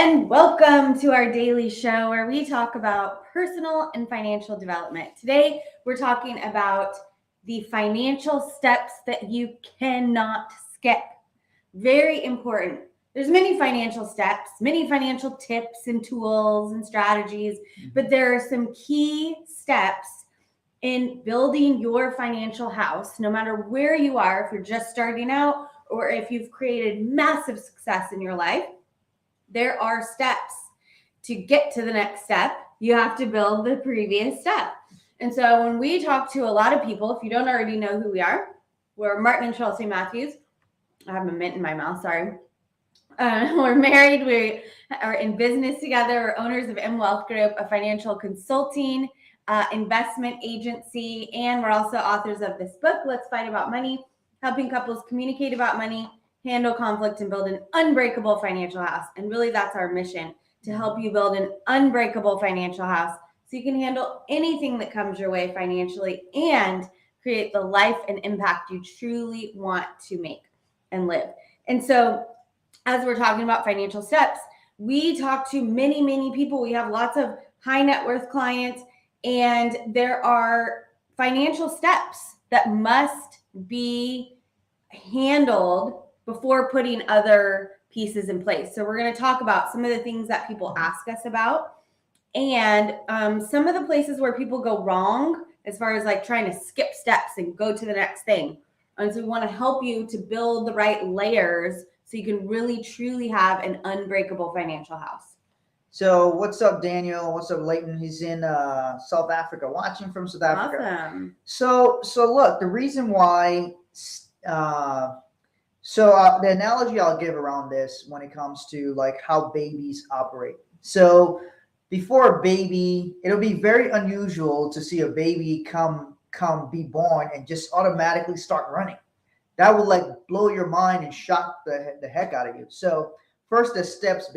and welcome to our daily show where we talk about personal and financial development. Today, we're talking about the financial steps that you cannot skip. Very important. There's many financial steps, many financial tips and tools and strategies, but there are some key steps in building your financial house, no matter where you are, if you're just starting out or if you've created massive success in your life. There are steps. To get to the next step, you have to build the previous step. And so when we talk to a lot of people, if you don't already know who we are, we're Martin and Chelsea Matthews. I have a mint in my mouth, sorry. We're married. We are in business together. We're owners of M Wealth Group, a financial consulting investment agency. And we're also authors of this book, Let's Fight About Money, helping couples communicate about money, handle conflict, and build an unbreakable financial house. And really, that's our mission, to help you build an unbreakable financial house so you can handle anything that comes your way financially and create the life and impact you truly want to make and live. And so as we're talking about financial steps, we talk to many, many people. We have lots of high net worth clients, and there are financial steps that must be handled before putting other pieces in place. So we're going to talk about some of the things that people ask us about and some of the places where people go wrong as far as like trying to skip steps and go to the next thing. And so we want to help you to build the right layers so you can really truly have an unbreakable financial house. So what's up, Daniel? What's up, Leighton? He's in South Africa, watching from South Africa. Awesome. So look, the reason why... the analogy I'll give around this when it comes to like how babies operate. So before a baby, it'll be very unusual to see a baby be born and just automatically start running. That will like blow your mind and shock the heck out of you. So first the steps,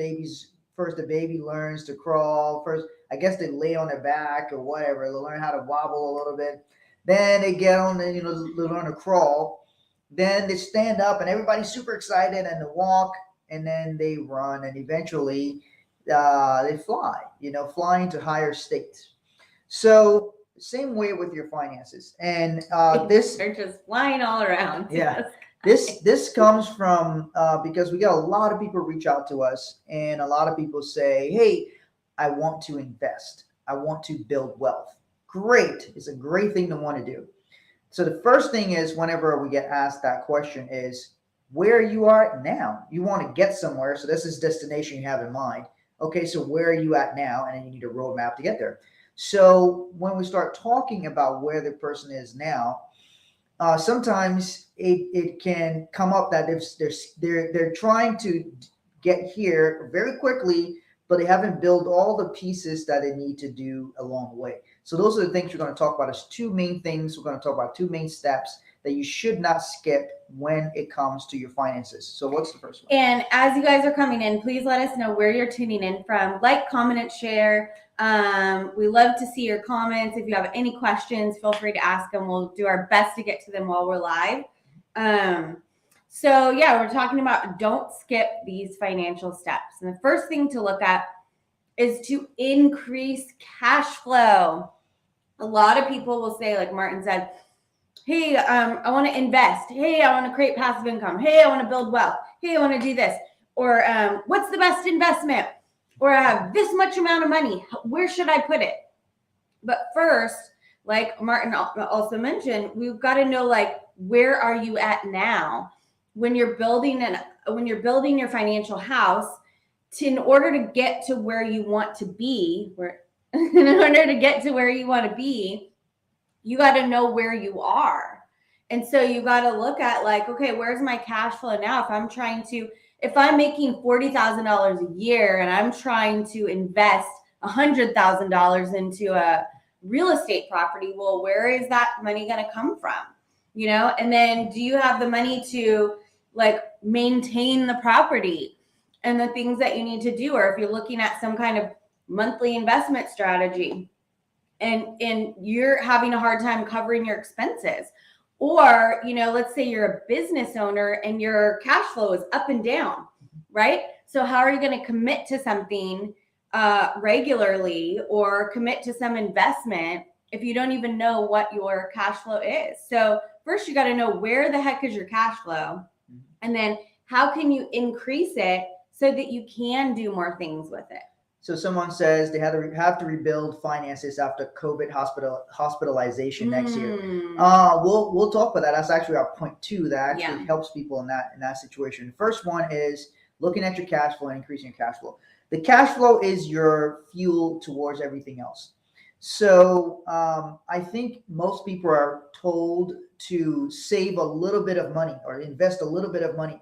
first the baby learns to crawl. First, I guess they lay on their back or whatever. They learn how to wobble a little bit. Then they get on and they learn to crawl. Then they stand up and everybody's super excited and they walk and then they run and eventually they fly into higher states. So same way with your finances. And they're just flying all around. Yeah. This comes from because we got a lot of people reach out to us and a lot of people say, hey, I want to invest. I want to build wealth. Great. It's a great thing to want to do. So the first thing is whenever we get asked that question is where you are now. You want to get somewhere. So this is destination you have in mind. Okay, so where are you at now? And then you need a roadmap to get there. So when we start talking about where the person is now, sometimes it can come up that they're trying to get here very quickly, but they haven't built all the pieces that they need to do along the way. So those are the things we're going to talk about. There's two main things. We're going to talk about two main steps that you should not skip when it comes to your finances. So what's the first one? And as you guys are coming in, please let us know where you're tuning in from. Like, comment, and share. We love to see your comments. If you have any questions, feel free to ask them. We'll do our best to get to them while we're live. So yeah, we're talking about don't skip these financial steps. And the first thing to look at is to increase cash flow. A lot of people will say, like Martin said, hey, I want to invest. Hey, I want to create passive income. Hey, I want to build wealth. Hey, I want to do this. Or what's the best investment? Or I have this much amount of money. Where should I put it? But first, like Martin also mentioned, we've got to know, like, where are you at now? When you're building your financial house, in order to get to where you want to be, you got to know where you are. And so you got to look at like, okay, where's my cash flow now? If I'm making $40,000 a year and I'm trying to invest $100,000 into a real estate property, well, where is that money going to come from? And then do you have the money to like maintain the property and the things that you need to do? Or if you're looking at some kind of monthly investment strategy and you're having a hard time covering your expenses, or, let's say you're a business owner and your cash flow is up and down, right? So how are you going to commit to something regularly or commit to some investment if you don't even know what your cash flow is? So first you got to know where the heck is your cash flow, and then how can you increase it so that you can do more things with it. So someone says they have to rebuild finances after COVID hospitalization next year. We'll talk about that. That's actually our point 2 that actually helps people in that situation. The first one is looking at your cash flow and increasing your cash flow. The cash flow is your fuel towards everything else. So I think most people are told to save a little bit of money or invest a little bit of money.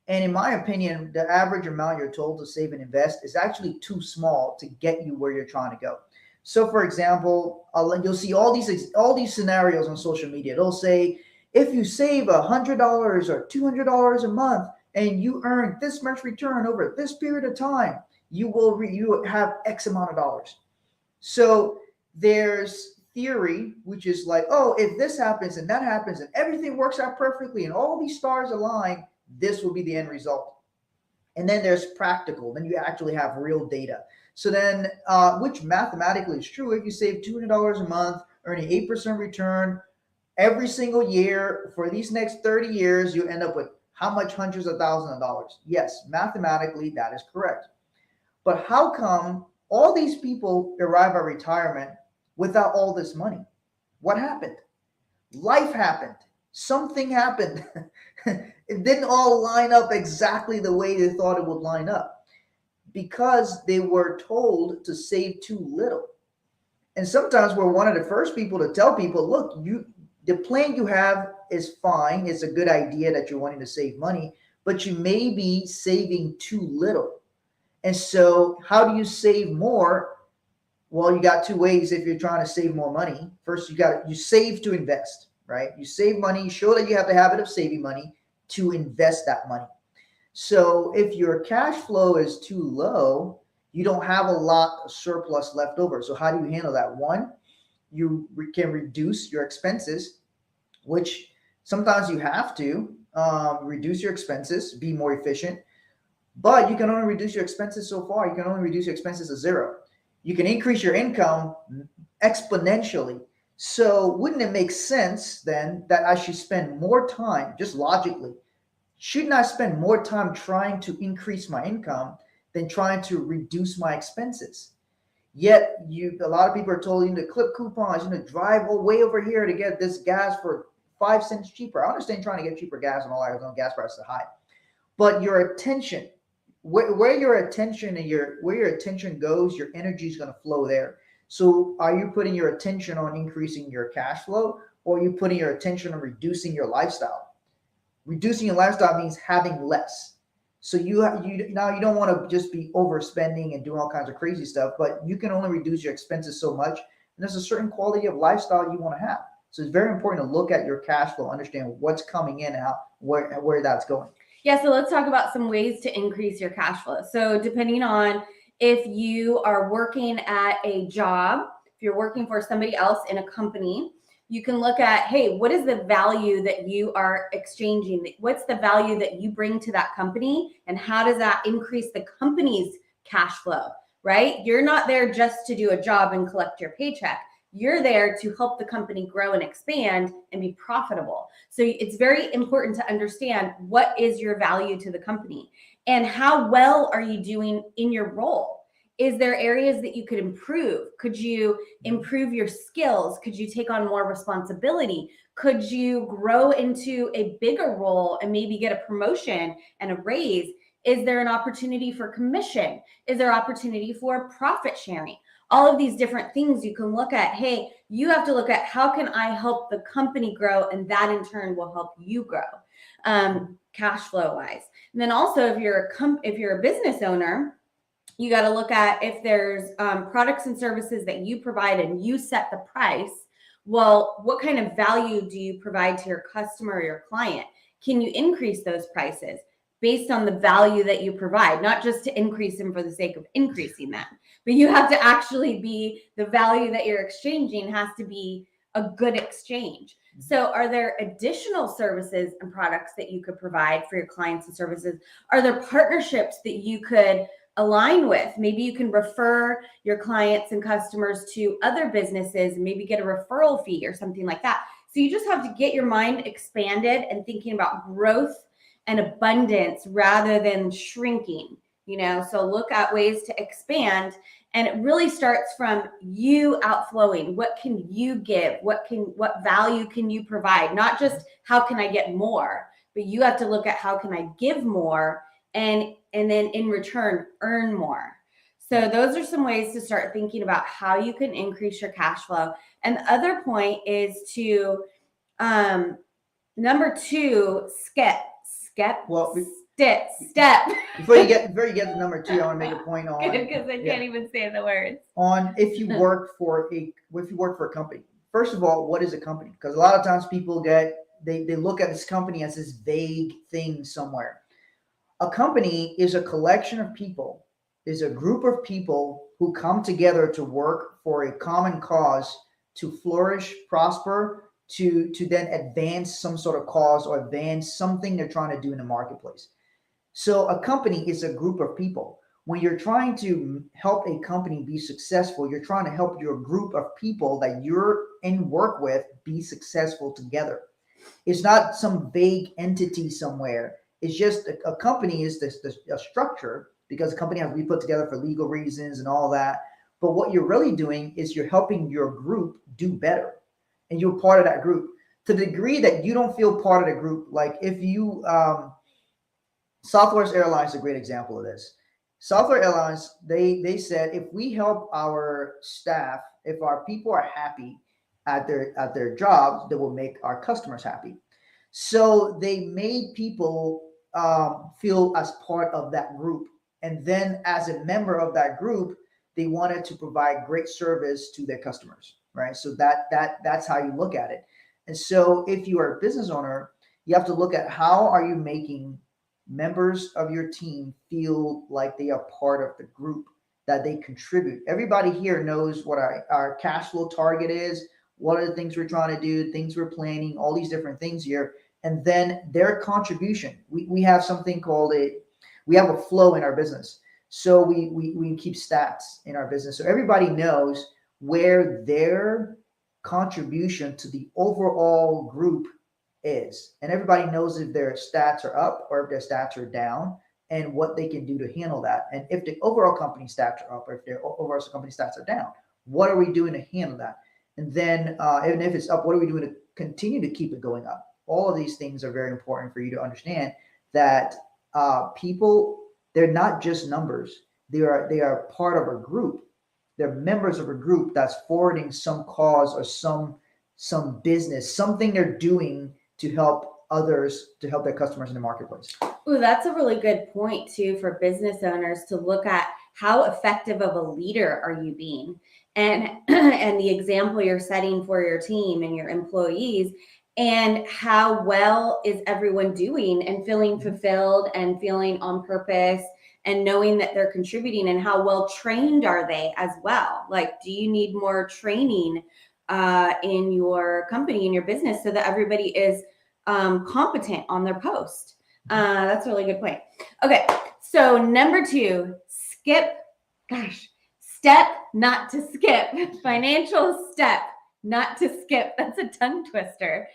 And in my opinion, the average amount you're told to save and invest is actually too small to get you where you're trying to go. So for example, you'll see all these scenarios on social media. They'll say, if you save $100 or $200 a month and you earn this much return over this period of time, you will have X amount of dollars. So there's theory, which is like, oh, if this happens and that happens and everything works out perfectly and all these stars align, this will be the end result. And then there's practical. Then you actually have real data. So then, which mathematically is true, if you save $200 a month, earning 8% return every single year for these next 30 years, you end up with how much? Hundreds of thousands of dollars. Yes, mathematically, that is correct. But how come all these people arrive at retirement without all this money? What happened? Life happened. Something happened. It didn't all line up exactly the way they thought it would line up because they were told to save too little. And sometimes we're one of the first people to tell people, look, the plan you have is fine. It's a good idea that you're wanting to save money, but you may be saving too little. And so how do you save more? Well, you got 2 ways if you're trying to save more money. First, you save to invest, right? You save money, show that you have the habit of saving money to invest that money. So if your cash flow is too low, you don't have a lot of surplus left over. So how do you handle that? One, you can reduce your expenses, which sometimes you have to reduce your expenses, be more efficient. But you can only reduce your expenses so far. You can only reduce your expenses to 0. You can increase your income exponentially. So wouldn't it make sense then that I should spend more time, just logically, shouldn't I spend more time trying to increase my income than trying to reduce my expenses? Yet a lot of people are told you to clip coupons, drive way over here to get this gas for 5 cents cheaper. I understand trying to get cheaper gas and all that, when gas prices are high. But your attention, where your attention where your attention goes, your energy is going to flow there. So are you putting your attention on increasing your cash flow, or are you putting your attention on reducing your lifestyle? Reducing your lifestyle means having less. So you don't want to just be overspending and doing all kinds of crazy stuff, but you can only reduce your expenses so much. And there's a certain quality of lifestyle you want to have. So it's very important to look at your cash flow, understand what's coming in and out, where that's going. Yeah, so let's talk about some ways to increase your cash flow. So depending on if you are working at a job, if you're working for somebody else in a company, you can look at, hey, what is the value that you are exchanging? What's the value that you bring to that company? And how does that increase the company's cash flow, right? You're not there just to do a job and collect your paycheck. You're there to help the company grow and expand and be profitable. So it's very important to understand what is your value to the company and how well are you doing in your role? Is there areas that you could improve? Could you improve your skills? Could you take on more responsibility? Could you grow into a bigger role and maybe get a promotion and a raise? Is there an opportunity for commission? Is there opportunity for profit sharing? All of these different things you can look at. Hey, you have to look at how can I help the company grow, and that in turn will help you grow, cash flow wise. And then also, if you're a business owner, you got to look at if there's products and services that you provide and you set the price. Well, what kind of value do you provide to your customer or your client? Can you increase those prices based on the value that you provide, not just to increase them for the sake of increasing them, but you have to actually be, the value that you're exchanging has to be a good exchange. So are there additional services and products that you could provide for your clients and services? Are there partnerships that you could align with? Maybe you can refer your clients and customers to other businesses and maybe get a referral fee or something like that. So you just have to get your mind expanded and thinking about growth and abundance rather than shrinking, so look at ways to expand. And it really starts from you outflowing. What can you give? What value can you provide? Not just how can I get more, but you have to look at how can I give more and then in return earn more. So those are some ways to start thinking about how you can increase your cash flow. And the other point is to number 2, step. Before you get to number 2, I want to make a point on, because I can't even say the words. On if you work for a company. First of all, what is a company? Because a lot of times people they look at this company as this vague thing somewhere. A company is a collection of people, is a group of people who come together to work for a common cause, to flourish, prosper, to then advance some sort of cause or advance something they're trying to do in the marketplace. So a company is a group of people. When you're trying to help a company be successful, you're trying to help your group of people that you're in work with be successful together. It's not some vague entity somewhere. It's just a company is a structure, because a company has to be put together for legal reasons and all that. But what you're really doing is you're helping your group do better. And you're part of that group. To the degree that you don't feel part of the group, like if you, Southwest Airlines is a great example of this. Southwest Airlines, they said, if we help our staff, if our people are happy at their jobs, that will make our customers happy. So they made people feel as part of that group. And then as a member of that group, they wanted to provide great service to their customers, right? So that's how you look at it. And so if you are a business owner, you have to look at how are you making members of your team feel like they are part of the group, that they contribute. Everybody here knows what our cash flow target is, what are the things we're trying to do, things we're planning, all these different things here. And then their contribution. We have something called we have a flow in our business. So we keep stats in our business. So everybody knows where their contribution to the overall group is. And everybody knows if their stats are up or if their stats are down and what they can do to handle that. And if the overall company stats are up or if their overall company stats are down, what are we doing to handle that? And then even if it's up, what are we doing to continue to keep it going up? All of these things are very important for you to understand that people, they're not just numbers. They are part of a group. They're members of a group that's forwarding some cause or some business, something they're doing to help others, to help their customers in the marketplace. Ooh, that's a really good point too for business owners to look at how effective of a leader are you being, and the example you're setting for your team and your employees, and how well is everyone doing and feeling fulfilled and feeling on purpose and knowing that they're contributing, and how well trained are they as well? Like, do you need more training in your company, in your business, so that everybody is competent on their post? That's a really good point. Okay, so number 2, step not to skip. Financial step not to skip. That's a tongue twister.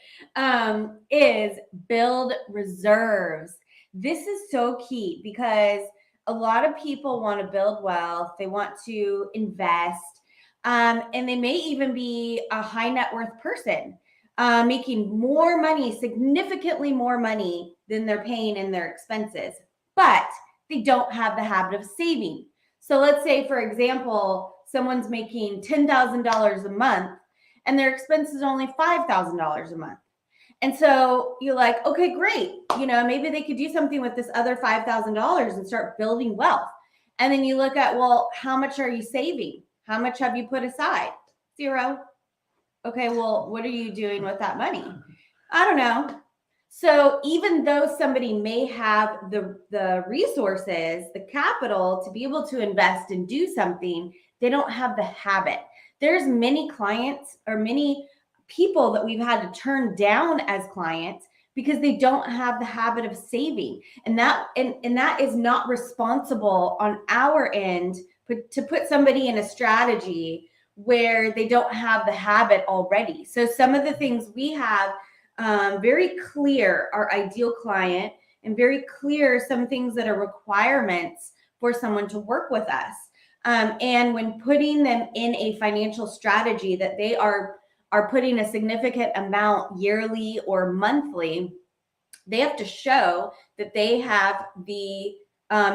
Is build reserves. This is so key because a lot of people want to build wealth. They want to invest, and they may even be a high net worth person, making more money, significantly more money than they're paying in their expenses, but they don't have the habit of saving. So let's say, for example, someone's making $10,000 a month and their expense is only $5,000 a month. And so you're like, okay, great. Maybe they could do something with this other $5,000 and start building wealth. And then you look at, well, how much are you saving? How much have you put aside? 0. Okay, well, what are you doing with that money? I don't know. So even though somebody may have the resources, the capital to be able to invest and do something, they don't have the habit. There's many clients or many people that we've had to turn down as clients because they don't have the habit of saving. And that is not responsible on our end, but to put somebody in a strategy where they don't have the habit already. So some of the things we have very clear our ideal client, and very clear some things that are requirements for someone to work with us. And when putting them in a financial strategy that they are putting a significant amount yearly or monthly, they have to show that they have the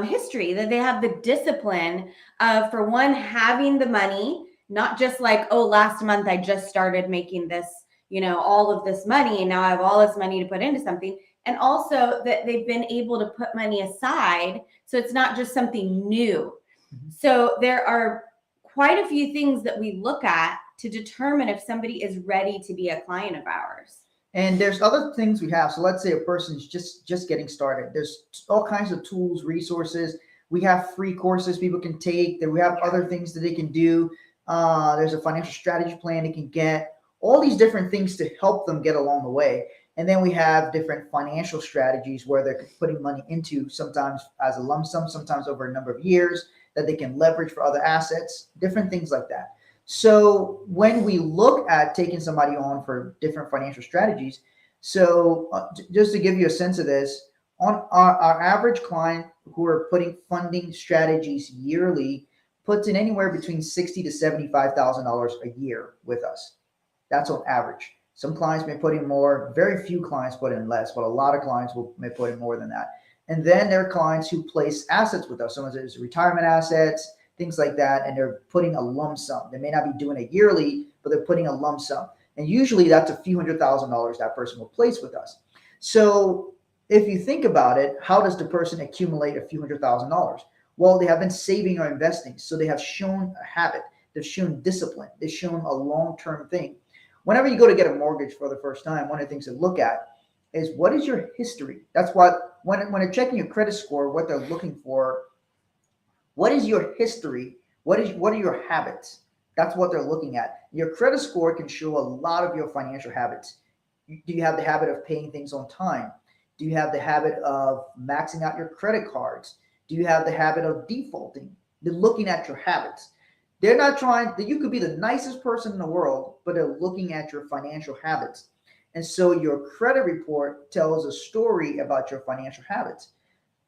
history, that they have the discipline of, for one, having the money, not just like, oh, last month I just started making this, all of this money, and now I have all this money to put into something. And also that they've been able to put money aside, so it's not just something new. Mm-hmm. So there are quite a few things that we look at to determine if somebody is ready to be a client of ours. And there's other things we have. So let's say a person's just getting started. There's all kinds of tools, resources. We have free courses people can take. We have other things that they can do. There's a financial strategy plan they can get. All these different things to help them get along the way. And then we have different financial strategies where they're putting money into, sometimes as a lump sum, sometimes over a number of years, that they can leverage for other assets, different things like that. So when we look at taking somebody on for different financial strategies, just to give you a sense of this, on our average client who are putting funding strategies yearly puts in anywhere between $60,000 to $75,000 a year with us. That's on average. Some clients may put in more. Very few clients put in less, but a lot of clients may put in more than that. And then there are clients who place assets with us. Some of it's retirement assets, things like that, and they're putting a lump sum. They may not be doing it yearly, but they're putting a lump sum. And usually that's a few $100,000 that person will place with us. So if you think about it, how does the person accumulate a few $100,000? Well, they have been saving or investing. So they have shown a habit. They've shown discipline. They've shown a long-term thing. Whenever you go to get a mortgage for the first time, one of the things to look at is, what is your history? That's what, when they're checking your credit score, what they're looking for, what is your history? What are your habits? That's what they're looking at. Your credit score can show a lot of your financial habits. Do you have the habit of paying things on time? Do you have the habit of maxing out your credit cards? Do you have the habit of defaulting? They're looking at your habits. They're not trying, you could be the nicest person in the world, but they're looking at your financial habits. And so your credit report tells a story about your financial habits.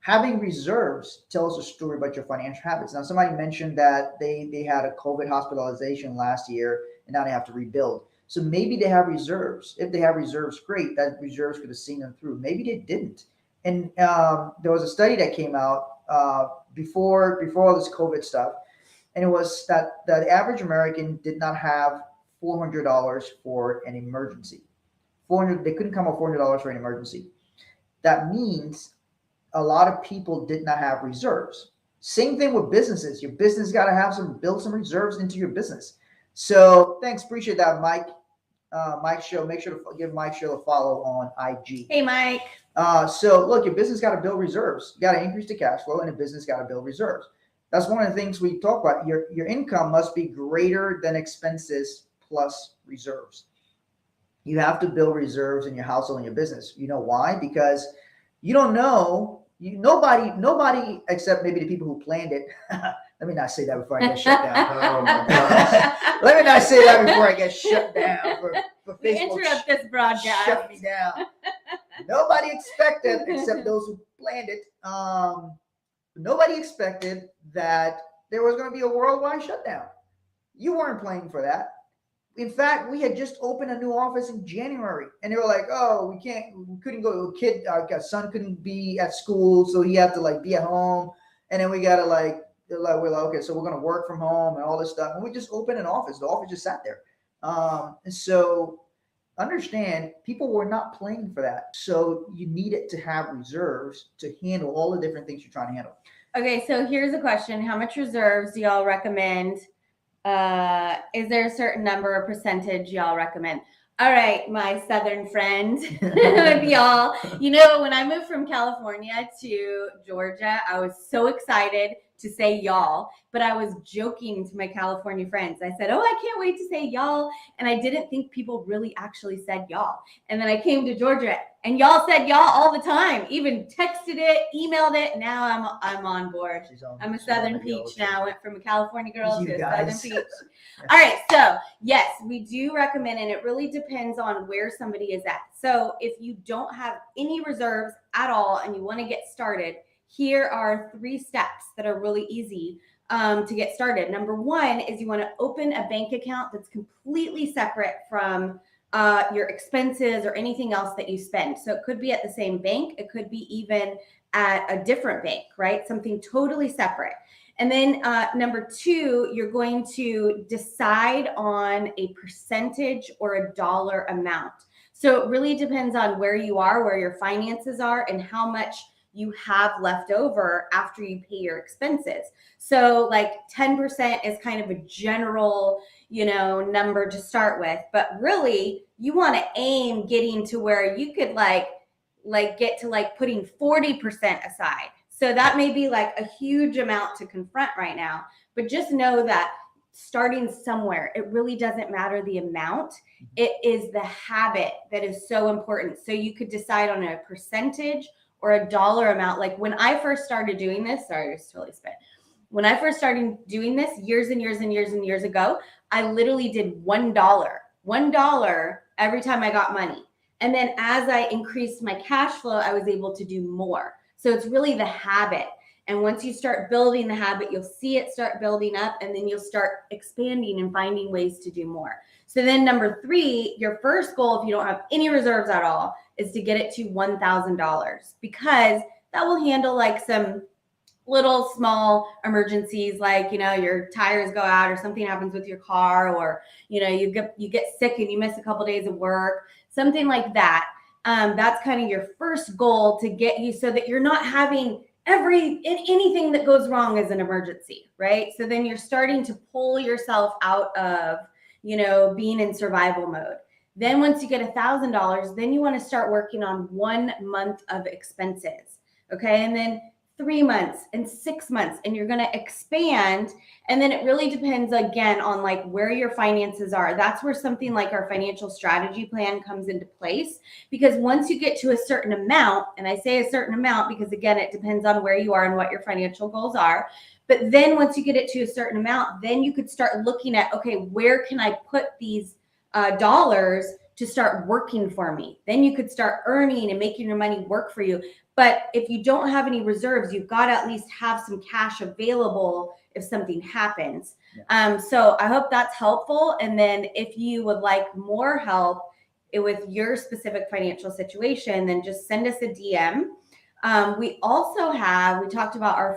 Having reserves tells a story about your financial habits. Now, somebody mentioned that they had a COVID hospitalization last year, and now they have to rebuild. So maybe they have reserves. If they have reserves, great. That reserves could have seen them through. Maybe they didn't. And there was a study that came out before all this COVID stuff, and it was that the average American did not have $400 for an emergency. They couldn't come up with $400 for an emergency. That means a lot of people did not have reserves. Same thing with businesses. Your business got to build some reserves into your business. So thanks, appreciate that, Mike. Mike Show. Make sure to give Mike Show a follow on IG. Hey, Mike. So look, your business got to build reserves. You got to increase the cash flow, and the business got to build reserves. That's one of the things we talk about. Your income must be greater than expenses plus reserves. You have to build reserves in your household and your business. You know why? Because you don't know. Nobody except maybe the people who planned it. Let me not say that before I get shut down. Oh my gosh. Let me not say that before I get shut down for Facebook. Interrupt this broadcast. Shut me down. Nobody expected, except those who planned it. Nobody expected that there was going to be a worldwide shutdown. You weren't planning for that. In fact, we had just opened a new office in January, and they were like, "Oh, we couldn't go. Our son couldn't be at school, so he had to be at home." And then we got to we're like, okay, so we're going to work from home and all this stuff. And we just opened an office. The office just sat there. And so understand, people were not planning for that. So you needed to have reserves to handle all the different things you're trying to handle. Okay, so here's a question: how much reserves do y'all recommend? Is there a certain number or percentage y'all recommend? All right, my Southern friend, y'all. When I moved from California to Georgia, I was so excited to say y'all, but I was joking to my California friends. I said, oh, I can't wait to say y'all. And I didn't think people really actually said y'all. And then I came to Georgia and y'all said y'all all the time, even texted it, emailed it. Now I'm on board. I'm a Southern Peach now. Went from a California girl to a Southern Peach. All right. So yes, we do recommend, and it really depends on where somebody is at. So if you don't have any reserves at all and you want to get started, here are 3 steps that are really easy to get started. Number 1 is you want to open a bank account that's completely separate from your expenses or anything else that you spend. So it could be at the same bank. It could be even at a different bank, right? Something totally separate. And then number 2, you're going to decide on a percentage or a dollar amount. So it really depends on where you are, where your finances are, and how much you have left over after you pay your expenses. So like 10% is kind of a general, number to start with, but really you want to aim getting to where you could like get to like putting 40% aside. So that may be like a huge amount to confront right now, but just know that starting somewhere, it really doesn't matter the amount. It is the habit that is so important. So you could decide on a percentage or a dollar amount. Like when I first started doing this, sorry, I just totally spit. When I first started doing this years and years and years and years ago, I literally did $1 every time I got money. And then as I increased my cash flow, I was able to do more. So it's really the habit. And once you start building the habit, you'll see it start building up, and then you'll start expanding and finding ways to do more. So then number 3, your first goal, if you don't have any reserves at all, is to get it to $1,000, because that will handle like some little small emergencies, like, your tires go out or something happens with your car, or, you get sick and you miss a couple days of work, something like that. That's kind of your first goal to get you so that you're not having anything that goes wrong as an emergency, right? So then you're starting to pull yourself out of, being in survival mode. Then once you get $1,000, then you want to start working on 1 month of expenses. Okay. And then 3 months and 6 months, and you're going to expand. And then it really depends again on like where your finances are. That's where something like our financial strategy plan comes into place, because once you get to a certain amount, and I say a certain amount because again, it depends on where you are and what your financial goals are. But then once you get it to a certain amount, then you could start looking at, okay, where can I put these dollars to start working for me? Then you could start earning and making your money work for you. But if you don't have any reserves, you've got to at least have some cash available if something happens. Yeah. So I hope that's helpful. And then if you would like more help with your specific financial situation, then just send us a DM. We talked about our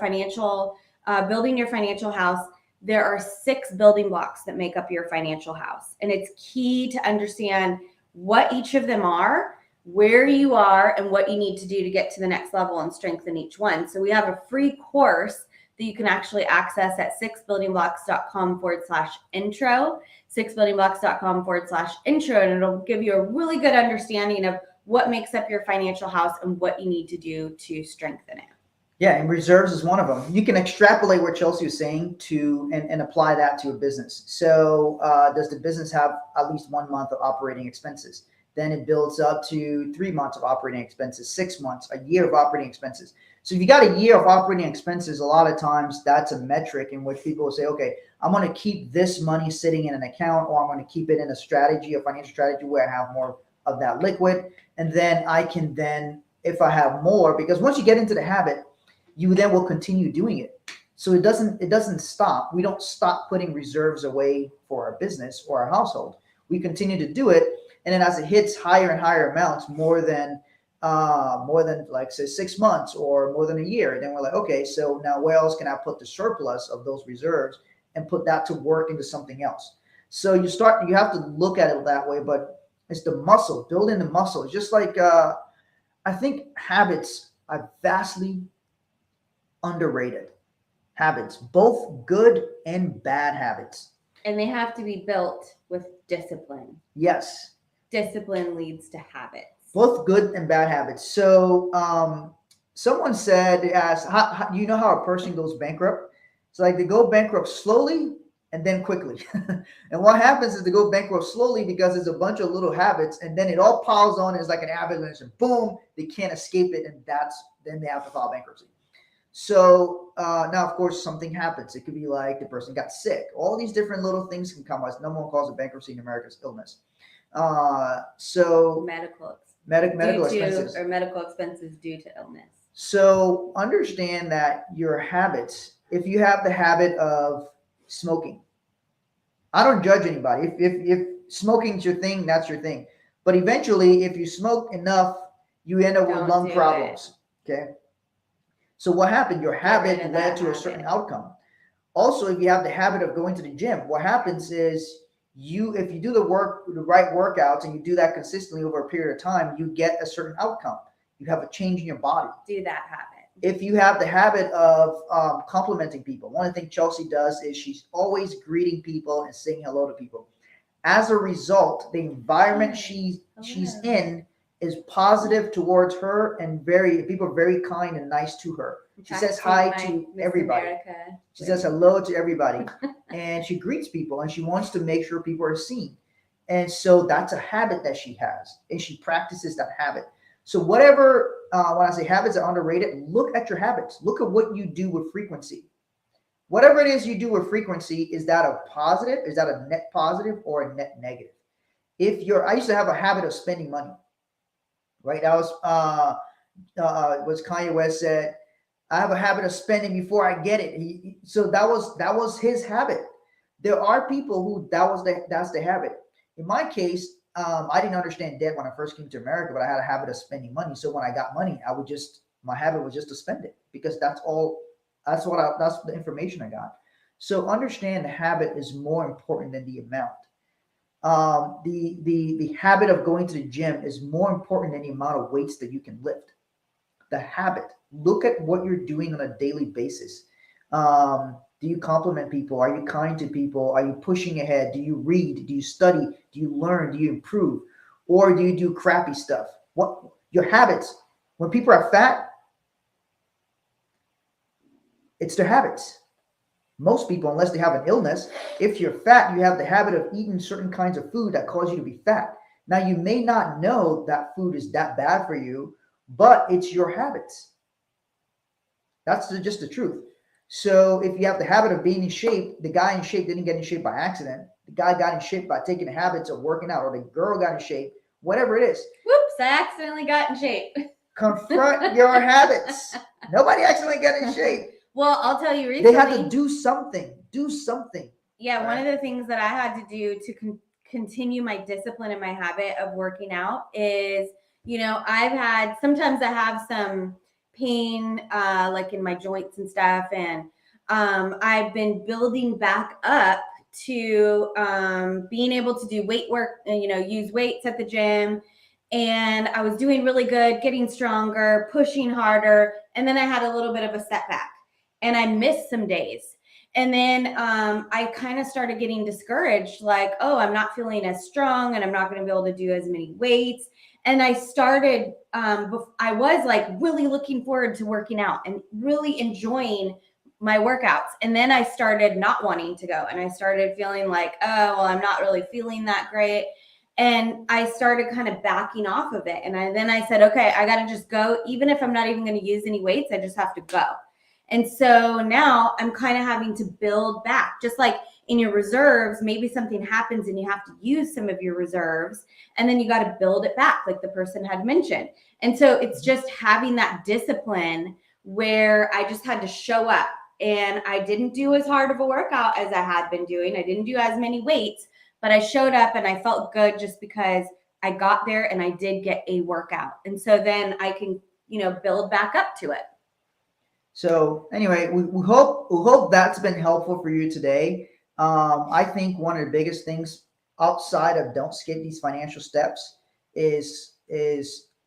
building your financial house. There are 6 building blocks that make up your financial house. And it's key to understand what each of them are, where you are, and what you need to do to get to the next level and strengthen each one. So we have a free course that you can actually access at 6buildingblocks.com/intro, 6buildingblocks.com/intro, and it'll give you a really good understanding of what makes up your financial house and what you need to do to strengthen it. Yeah, and reserves is one of them. You can extrapolate what Chelsea was saying and apply that to a business. So does the business have at least 1 month of operating expenses? Then it builds up to 3 months of operating expenses, 6 months, a year of operating expenses. So if you got a year of operating expenses, a lot of times that's a metric in which people will say, okay, I'm going to keep this money sitting in an account, or I'm going to keep it in a financial strategy where I have more of that liquid. And then I can if I have more, because once you get into the habit, you then will continue doing it. So it doesn't stop. We don't stop putting reserves away for our business or our household. We continue to do it. And then as it hits higher and higher amounts, more than like say 6 months or more than a year, then we're like, okay, so now where else can I put the surplus of those reserves and put that to work into something else? So you have to look at it that way, but it's the muscle, building the muscle. It's just like, I think habits are vastly underrated. Habits, both good and bad habits. And they have to be built with discipline. Yes. Discipline leads to habits. Both good and bad habits. So someone said, you know how a person goes bankrupt? So like they go bankrupt slowly and then quickly. And what happens is they go bankrupt slowly because there's a bunch of little habits, and then it all piles on as like an avalanche, and boom, they can't escape it, and then they have to file bankruptcy. So now, of course, something happens. It could be like the person got sick. All these different little things can come out. Number one cause of bankruptcy in America is illness. So medical expenses or medical expenses due to illness. So understand that your habits, if you have the habit of smoking, I don't judge anybody. If smoking's your thing, that's your thing. But eventually, if you smoke enough, you end up with lung problems. Okay. So what happened? Your habit led to a certain outcome. Also, if you have the habit of going to the gym, what happens is if you do the right workouts, and you do that consistently over a period of time, you get a certain outcome. You have a change in your body. Do that habit. If you have the habit of complimenting people, one of the things Chelsea does is she's always greeting people and saying hello to people. As a result, the environment she's in is positive towards her, and people are very kind and nice to her. She says hi to everybody. She says hello to everybody, and she greets people, and she wants to make sure people are seen. And so that's a habit that she has, and she practices that habit. So whatever, when I say habits are underrated, look at your habits. Look at what you do with frequency. Whatever it is you do with frequency, is that a positive? Is that a net positive or a net negative? I used to have a habit of spending money, right? That was Kanye West said, I have a habit of spending before I get it. So that was his habit. There are people who that's the habit. In my case, I didn't understand debt when I first came to America, but I had a habit of spending money. So when I got money, my habit was just to spend it, because that's the information I got. So understand the habit is more important than the amount. The habit of going to the gym is more important than the amount of weights that you can lift. The habit. Look at what you're doing on a daily basis. Do you compliment people? Are you kind to people? Are you pushing ahead? Do you read? Do you study? Do you learn? Do you improve? Or do you do crappy stuff? What your habits? When people are fat, it's their habits. Most people, unless they have an illness, if you're fat, you have the habit of eating certain kinds of food that cause you to be fat. Now, you may not know that food is that bad for you, but it's your habits. That's just the truth. So if you have the habit of being in shape, the guy in shape didn't get in shape by accident. The guy got in shape by taking the habits of working out, or the girl got in shape, whatever it is. Whoops, I accidentally got in shape. Confront your habits. Nobody accidentally got in shape. Well, I'll tell you recently. They had to do something. Do something. Yeah, right? One of the things that I had to do to continue my discipline and my habit of working out is, sometimes I have some pain like in my joints and stuff, and I've been building back up to being able to do weight work and use weights at the gym, and I was doing really good, getting stronger, pushing harder, and then I had a little bit of a setback and I missed some days. And then I kind of started getting discouraged, like, oh, I'm not feeling as strong and I'm not going to be able to do as many weights. And I started, I was like really looking forward to working out and really enjoying my workouts. And then I started not wanting to go. And I started feeling like, oh, well, I'm not really feeling that great. And I started kind of backing off of it. And then I said, okay, I got to just go. Even if I'm not even going to use any weights, I just have to go. And so now I'm kind of having to build back, just like in your reserves, maybe something happens and you have to use some of your reserves, and then you got to build it back, like the person had mentioned. And so it's just having that discipline where I just had to show up, and I didn't do as hard of a workout as I had been doing. I didn't do as many weights, but I showed up and I felt good just because I got there and I did get a workout. And so then I can, build back up to it. So anyway, we hope that's been helpful for you today. I think one of the biggest things outside of don't skip these financial steps is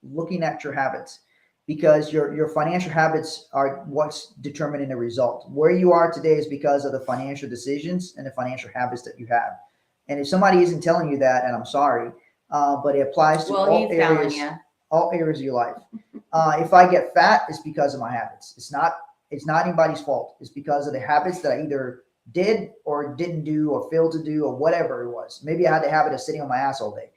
looking at your habits, because your financial habits are what's determining the result. Where you are today is because of the financial decisions and the financial habits that you have. And if somebody isn't telling you that, and I'm sorry, but it applies to all areas of your life. If I get fat, it's because of my habits. It's not It's not anybody's fault. It's because of the habits that I either did or didn't do or failed to do or whatever it was. Maybe I had the habit of sitting on my ass all day.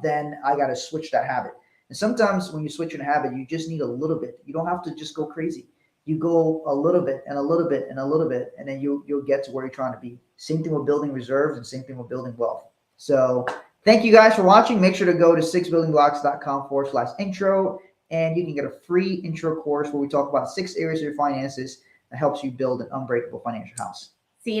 Then I got to switch that habit. And sometimes when you switch a habit, you just need a little bit. You don't have to just go crazy. You go a little bit and a little bit and a little bit, and then you'll get to where you're trying to be. Same thing with building reserves and same thing with building wealth. So thank you guys for watching. Make sure to go to 6buildingblocks.com/intro, and you can get a free intro course where we talk about 6 areas of your finances that helps you build an unbreakable financial house. See you tomorrow.